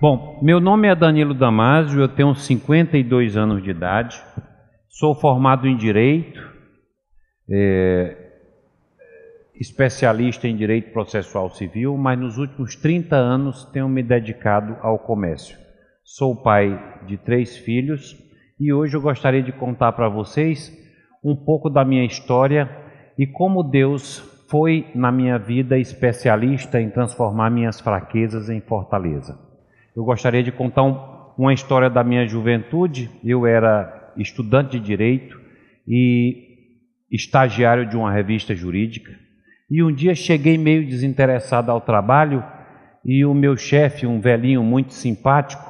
Bom, meu nome é Danilo Damasio, eu tenho 52 anos de idade, sou formado em Direito, especialista em Direito Processual Civil, mas nos últimos 30 anos tenho me dedicado ao comércio. Sou pai de 3 filhos e hoje eu gostaria de contar para vocês um pouco da minha história e como Deus foi na minha vida especialista em transformar minhas fraquezas em fortaleza. Eu gostaria de contar uma história da minha juventude. Eu era estudante de Direito e estagiário de uma revista jurídica. E um dia cheguei meio desinteressado ao trabalho e o meu chefe, um velhinho muito simpático,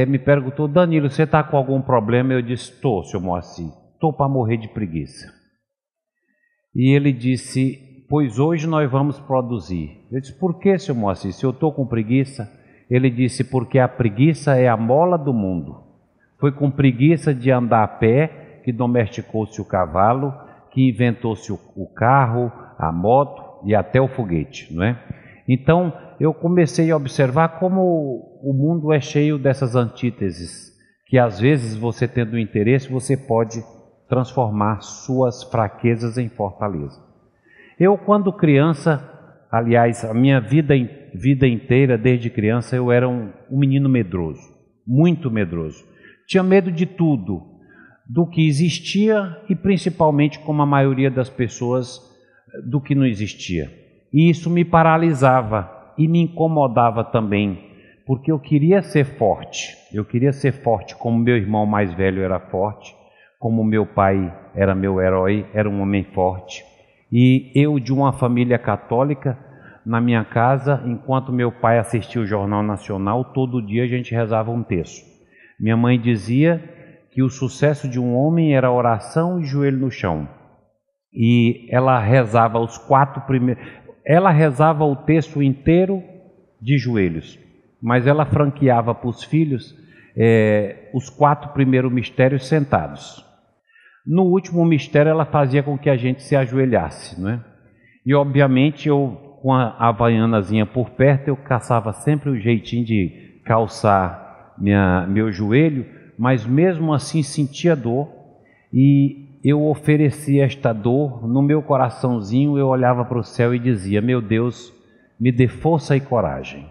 me perguntou: Danilo, você está com algum problema? Eu disse: estou, senhor Moacir, estou para morrer de preguiça. E ele disse: pois hoje nós vamos produzir. Eu disse: por que, senhor Moacir, se eu estou com preguiça? Ele disse: porque a preguiça é a mola do mundo. Foi com preguiça de andar a pé que domesticou-se o cavalo, que inventou-se o carro, a moto e até o foguete, não é? Então eu comecei a observar como o mundo é cheio dessas antíteses, que às vezes você tendo interesse, você pode transformar suas fraquezas em fortaleza. Eu, quando criança, aliás, a minha vida inteira, desde criança, eu era um menino medroso, muito medroso. Tinha medo de tudo, do que existia e principalmente, como a maioria das pessoas, do que não existia. E isso me paralisava e me incomodava também, porque eu queria ser forte. Eu queria ser forte como meu irmão mais velho era forte, como meu pai era meu herói, era um homem forte. E eu, de uma família católica, na minha casa, enquanto meu pai assistia o Jornal Nacional, todo dia a gente rezava um terço. Minha mãe dizia que o sucesso de um homem era oração e joelho no chão. E ela rezava os 4 primeiros... Ela rezava o terço inteiro de joelhos, mas ela franqueava para os filhos os 4 primeiros mistérios sentados. No último mistério ela fazia com que a gente se ajoelhasse, não é? E obviamente eu, com a havaianazinha por perto, eu caçava sempre o jeitinho de calçar meu joelho, mas mesmo assim sentia dor e eu oferecia esta dor no meu coraçãozinho. Eu olhava para o céu e dizia: meu Deus, me dê força e coragem.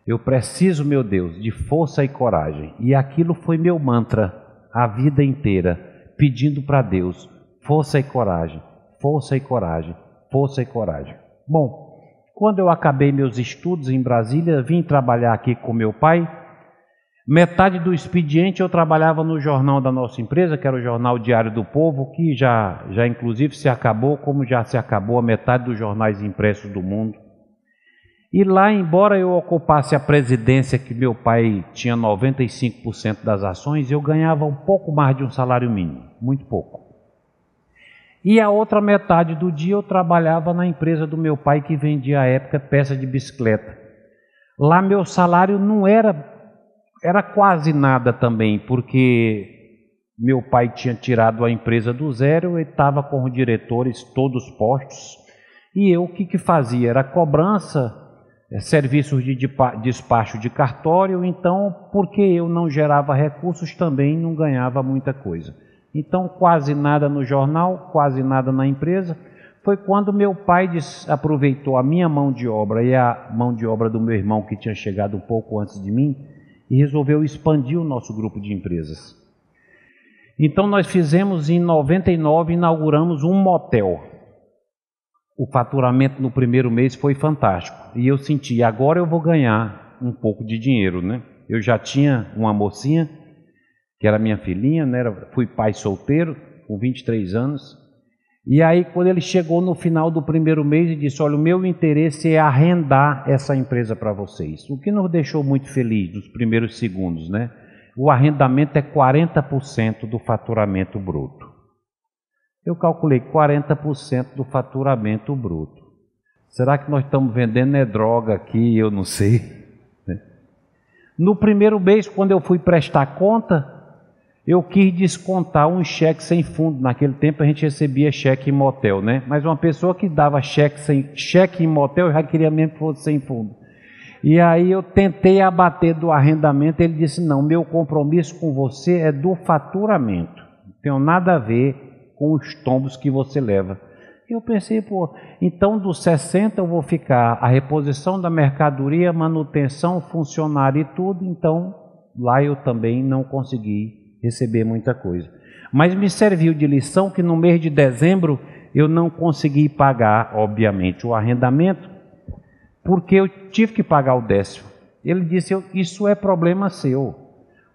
Eu preciso, meu Deus, de força e coragem. E aquilo foi meu mantra a vida inteira, pedindo para Deus força e coragem, força e coragem, força e coragem. Bom, quando eu acabei meus estudos em Brasília, vim trabalhar aqui com meu pai. Metade do expediente eu trabalhava no jornal da nossa empresa, que era o Jornal Diário do Povo, que já inclusive se acabou, como já se acabou a metade dos jornais impressos do mundo. E lá, embora eu ocupasse a presidência, que meu pai tinha 95% das ações, eu ganhava um pouco mais de um salário mínimo, muito pouco. E a outra metade do dia eu trabalhava na empresa do meu pai, que vendia à época peça de bicicleta. Lá meu salário não era quase nada também, porque meu pai tinha tirado a empresa do zero e estava com os diretores todos postos. E eu, o que fazia? Era cobrança, serviços de despacho de cartório. Então, porque eu não gerava recursos, também não ganhava muita coisa. Então, quase nada no jornal, quase nada na empresa. Foi quando meu pai aproveitou a minha mão de obra e a mão de obra do meu irmão, que tinha chegado um pouco antes de mim, e resolveu expandir o nosso grupo de empresas. Então nós fizemos, em 99, inauguramos um motel. O faturamento no primeiro mês foi fantástico. E eu senti: agora eu vou ganhar um pouco de dinheiro, né? Eu já tinha uma mocinha, que era minha filhinha, né? Fui pai solteiro, com 23 anos. E aí, quando ele chegou no final do primeiro mês e disse: olha, o meu interesse é arrendar essa empresa para vocês. O que nos deixou muito feliz nos primeiros segundos, né? O arrendamento é 40% do faturamento bruto. Eu calculei 40% do faturamento bruto. Será que nós estamos vendendo droga aqui? Eu não sei. No primeiro mês, quando eu fui prestar conta, eu quis descontar um cheque sem fundo. Naquele tempo a gente recebia cheque em motel, né? Mas uma pessoa que dava cheque em motel já queria mesmo que fosse sem fundo. E aí eu tentei abater do arrendamento, ele disse, não, meu compromisso com você é do faturamento, não tem nada a ver com os tombos que você leva. Eu pensei, pô, então dos 60 eu vou ficar a reposição da mercadoria, manutenção, funcionário e tudo, então lá eu também não consegui receber muita coisa. Mas me serviu de lição que no mês de dezembro eu não consegui pagar, obviamente, o arrendamento, porque eu tive que pagar o 10º. Ele disse, isso é problema seu.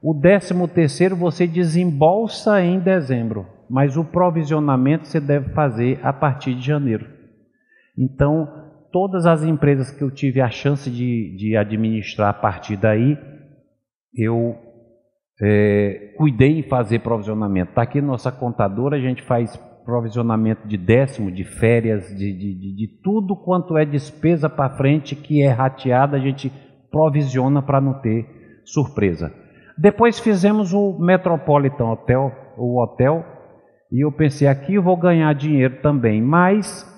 O 13º você desembolsa em dezembro, mas o provisionamento você deve fazer a partir de janeiro. Então, todas as empresas que eu tive a chance de administrar a partir daí, eu cuidei em fazer provisionamento. Está aqui nossa contadora, a gente faz provisionamento de 10º, de férias, de tudo quanto é despesa para frente que é rateada, a gente provisiona para não ter surpresa. Depois fizemos o Metropolitan Hotel, e eu pensei, aqui eu vou ganhar dinheiro também, mas,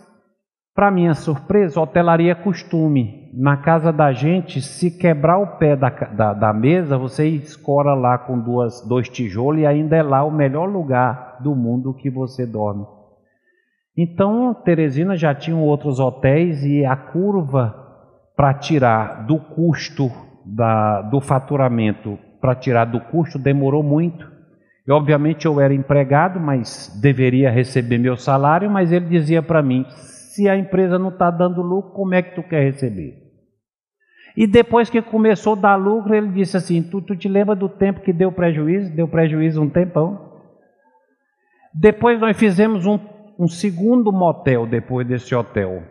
para minha surpresa, hotelaria é costume. Na casa da gente, se quebrar o pé da mesa, você escora lá com dois tijolos e ainda é lá o melhor lugar do mundo que você dorme. Então, Teresina já tinha outros hotéis e a curva para tirar do custo do faturamento, para tirar do custo, demorou muito. E, obviamente eu era empregado, mas deveria receber meu salário, mas ele dizia para mim, se a empresa não está dando lucro, como é que tu quer receber? E depois que começou a dar lucro, ele disse assim, tu te lembra do tempo que deu prejuízo? Deu prejuízo um tempão. Depois nós fizemos um segundo motel depois desse hotel.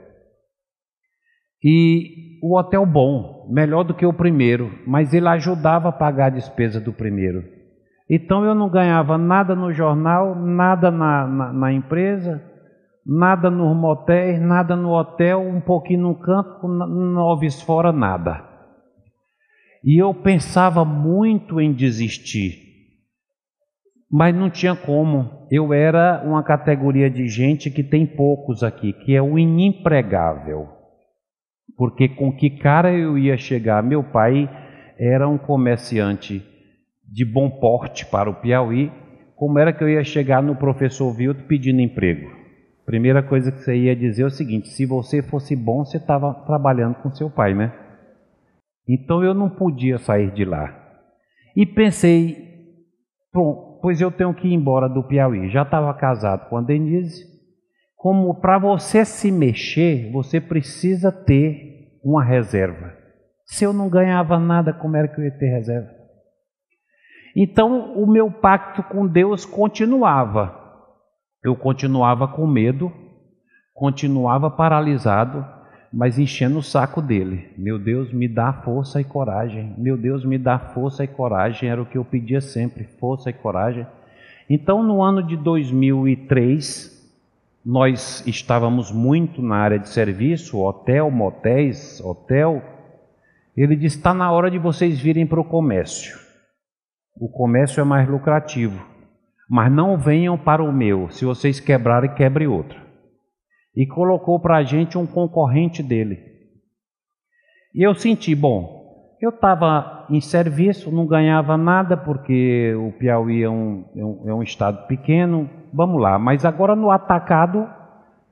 E o hotel bom, melhor do que o primeiro, mas ele ajudava a pagar a despesa do primeiro. Então eu não ganhava nada no jornal, nada na empresa, nada nos motéis, nada no hotel, um pouquinho no campo, no Alves Fora, nada. E eu pensava muito em desistir, mas não tinha como. Eu era uma categoria de gente que tem poucos aqui, que é o inempregável. Porque com que cara eu ia chegar? Meu pai era um comerciante de bom porte para o Piauí. Como era que eu ia chegar no professor Vilto pedindo emprego? Primeira coisa que você ia dizer é o seguinte, se você fosse bom, você estava trabalhando com seu pai, né? Então eu não podia sair de lá. E pensei, bom, pois eu tenho que ir embora do Piauí. Já estava casado com a Denise. Como para você se mexer, você precisa ter uma reserva. Se eu não ganhava nada, como era que eu ia ter reserva? Então o meu pacto com Deus continuava. Eu continuava com medo, continuava paralisado, mas enchendo o saco dele. Meu Deus, me dá força e coragem. Meu Deus, me dá força e coragem. Era o que eu pedia sempre, força e coragem. Então, no ano de 2003, nós estávamos muito na área de serviço, hotel, motéis, hotel. Ele disse, está na hora de vocês virem para o comércio. O comércio é mais lucrativo. Mas não venham para o meu, se vocês quebrarem, quebre outro. E colocou para a gente um concorrente dele. E eu senti, bom, eu estava em serviço, não ganhava nada, porque o Piauí é um estado pequeno, vamos lá. Mas agora no atacado,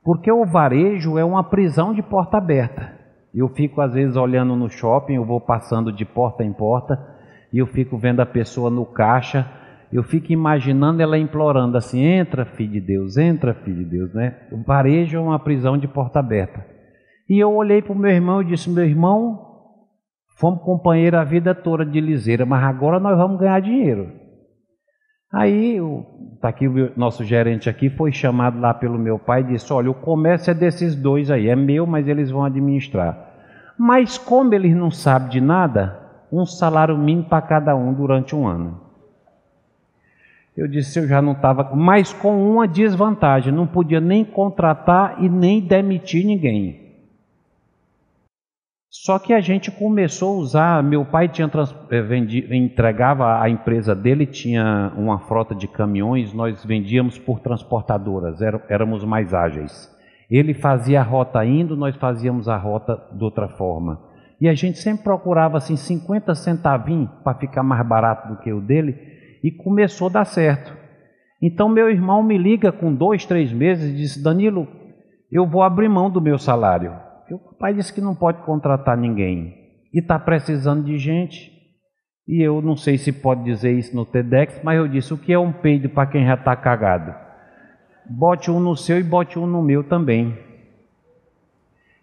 porque o varejo é uma prisão de porta aberta. Eu fico às vezes olhando no shopping, eu vou passando de porta em porta, e eu fico vendo a pessoa no caixa, eu fico imaginando ela implorando assim, entra filho de Deus, né? O varejo é uma prisão de porta aberta. E eu olhei para o meu irmão e disse, meu irmão, fomos companheiros a vida toda de liseira, mas agora nós vamos ganhar dinheiro. Aí, tá aqui o nosso gerente aqui, foi chamado lá pelo meu pai e disse, olha, o comércio é desses dois aí, é meu, mas eles vão administrar. Mas como eles não sabem de nada, um salário mínimo para cada um durante um ano. Eu disse, eu já não estava, mas com uma desvantagem, não podia nem contratar e nem demitir ninguém. Só que a gente começou a usar, meu pai entregava a empresa dele, tinha uma frota de caminhões, nós vendíamos por transportadoras, éramos mais ágeis. Ele fazia a rota indo, nós fazíamos a rota de outra forma. E a gente sempre procurava assim 50 centavinhos para ficar mais barato do que o dele, e começou a dar certo. Então meu irmão me liga com 2, 3 meses e disse: Danilo, eu vou abrir mão do meu salário. Porque o papai disse que não pode contratar ninguém e está precisando de gente. E eu não sei se pode dizer isso no TEDx, mas eu disse: o que é um peido para quem já está cagado? Bote um no seu e bote um no meu também.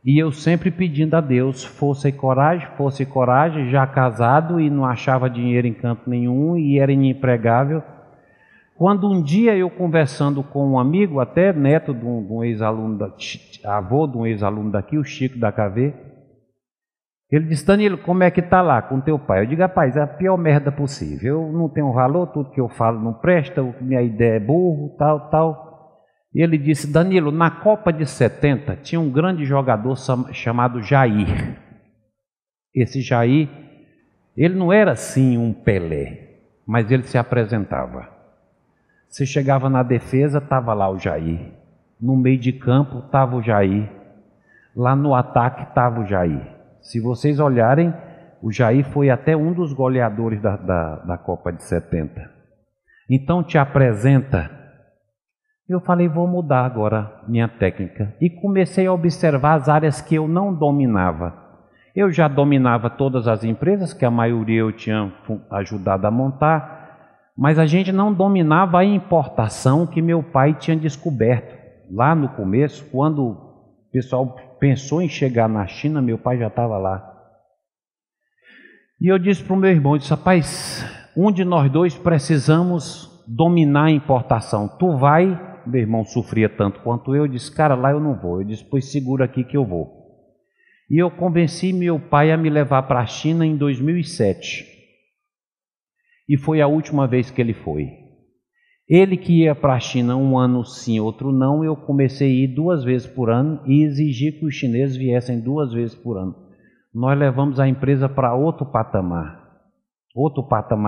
E eu sempre pedindo a Deus força e coragem, já casado e não achava dinheiro em canto nenhum e era inempregável. Quando um dia eu conversando com um amigo, até neto de um ex-aluno, avô de um ex-aluno daqui, o Chico da KV, ele disse: Danilo, como é que está lá com teu pai? Eu digo: rapaz, é a pior merda possível, eu não tenho valor, tudo que eu falo não presta, minha ideia é burro, tal. E ele disse: Danilo, na Copa de 70 tinha um grande jogador chamado Jair. Esse Jair, ele não era assim um Pelé, mas ele se apresentava. Você chegava na defesa, estava lá o Jair. No meio de campo estava o Jair. Lá no ataque estava o Jair. Se vocês olharem, o Jair foi até um dos goleadores da Copa de 70. Então te apresenta. Eu falei: vou mudar agora minha técnica. E comecei a observar as áreas que eu não dominava. Eu já dominava todas as empresas, que a maioria eu tinha ajudado a montar, mas a gente não dominava a importação que meu pai tinha descoberto. Lá no começo, quando o pessoal pensou em chegar na China, meu pai já estava lá. E eu disse para o meu irmão, eu disse: rapaz, um de nós dois precisamos dominar a importação. Tu vai? Meu irmão sofria tanto quanto eu disse: cara, lá eu não vou. Eu disse: pois segura aqui que eu vou. E eu convenci meu pai a me levar para a China em 2007. E foi a última vez que ele foi. Ele que ia para a China um ano sim, outro não, eu comecei a ir 2 vezes por ano e exigi que os chineses viessem 2 vezes por ano. Nós levamos a empresa para outro patamar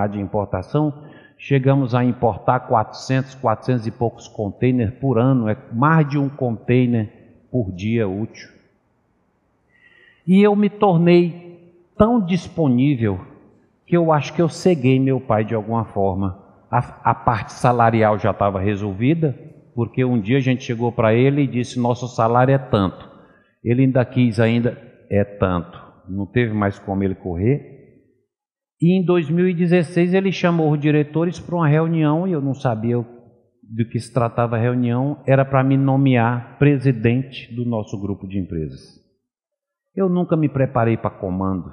de importação. Chegamos a importar 400 e poucos containers por ano, é mais de um container por dia útil. E eu me tornei tão disponível que eu acho que eu ceguei meu pai de alguma forma. A parte salarial já estava resolvida, porque um dia a gente chegou para ele e disse: nosso salário é tanto. Ele ainda quis, é tanto. Não teve mais como ele correr. E em 2016 ele chamou os diretores para uma reunião, e eu não sabia do que se tratava a reunião. Era para me nomear presidente do nosso grupo de empresas. Eu nunca me preparei para comando.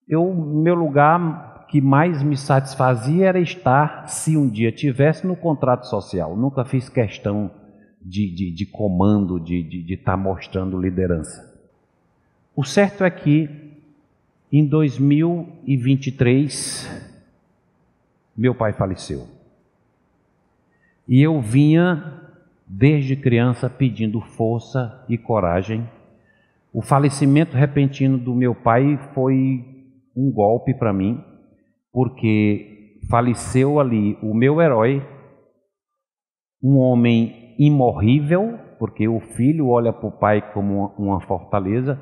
Meu lugar que mais me satisfazia era estar, se um dia tivesse, no contrato social. Nunca fiz questão de comando, de estar mostrando liderança. O certo é que em 2023, meu pai faleceu. E eu vinha, desde criança, pedindo força e coragem. O falecimento repentino do meu pai foi um golpe para mim, porque faleceu ali o meu herói, um homem imorrível, porque o filho olha para o pai como uma fortaleza,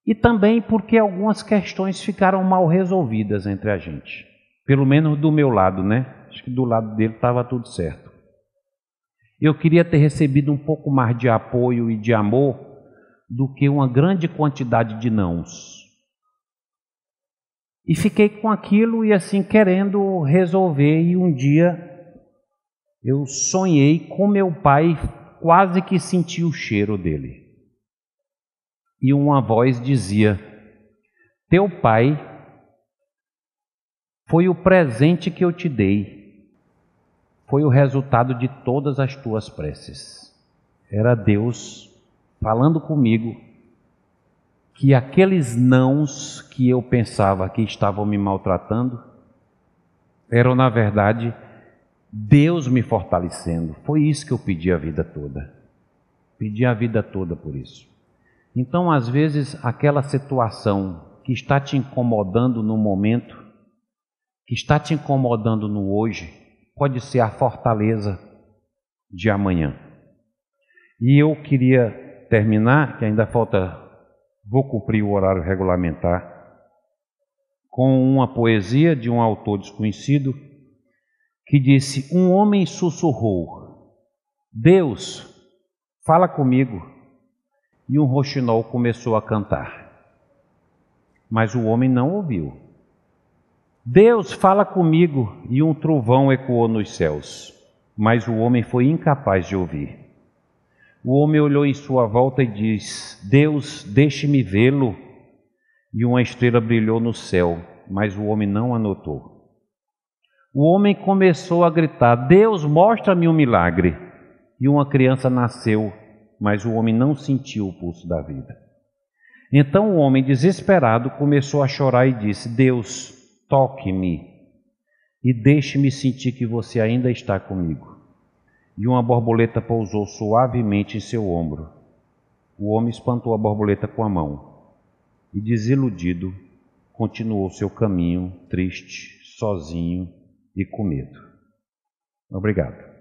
e também porque algumas questões ficaram mal resolvidas entre a gente. Pelo menos do meu lado, né? Acho que do lado dele estava tudo certo. Eu queria ter recebido um pouco mais de apoio e de amor do que uma grande quantidade de nãos. E fiquei com aquilo e assim querendo resolver, e um dia eu sonhei com meu pai, quase que senti o cheiro dele. E uma voz dizia: teu pai foi o presente que eu te dei, foi o resultado de todas as tuas preces. Era Deus falando comigo que aqueles nãos que eu pensava que estavam me maltratando eram, na verdade, Deus me fortalecendo. Foi isso que eu pedi a vida toda. Pedi a vida toda por isso. Então, às vezes, aquela situação que está te incomodando no momento, que está te incomodando no hoje, pode ser a fortaleza de amanhã. E eu queria terminar, que ainda falta Vou cumprir o horário regulamentar com uma poesia de um autor desconhecido que disse: um homem sussurrou, Deus, fala comigo. E um roxinol começou a cantar. Mas o homem não ouviu. Deus, fala comigo. E um trovão ecoou nos céus. Mas o homem foi incapaz de ouvir. O homem olhou em sua volta e disse: Deus, deixe-me vê-lo. E uma estrela brilhou no céu, mas o homem não a notou. O homem começou a gritar: Deus, mostra-me um milagre. E uma criança nasceu, mas o homem não sentiu o pulso da vida. Então o homem, desesperado, começou a chorar e disse: Deus, toque-me e deixe-me sentir que você ainda está comigo. E uma borboleta pousou suavemente em seu ombro. O homem espantou a borboleta com a mão e, desiludido, continuou seu caminho, triste, sozinho e com medo. Obrigado.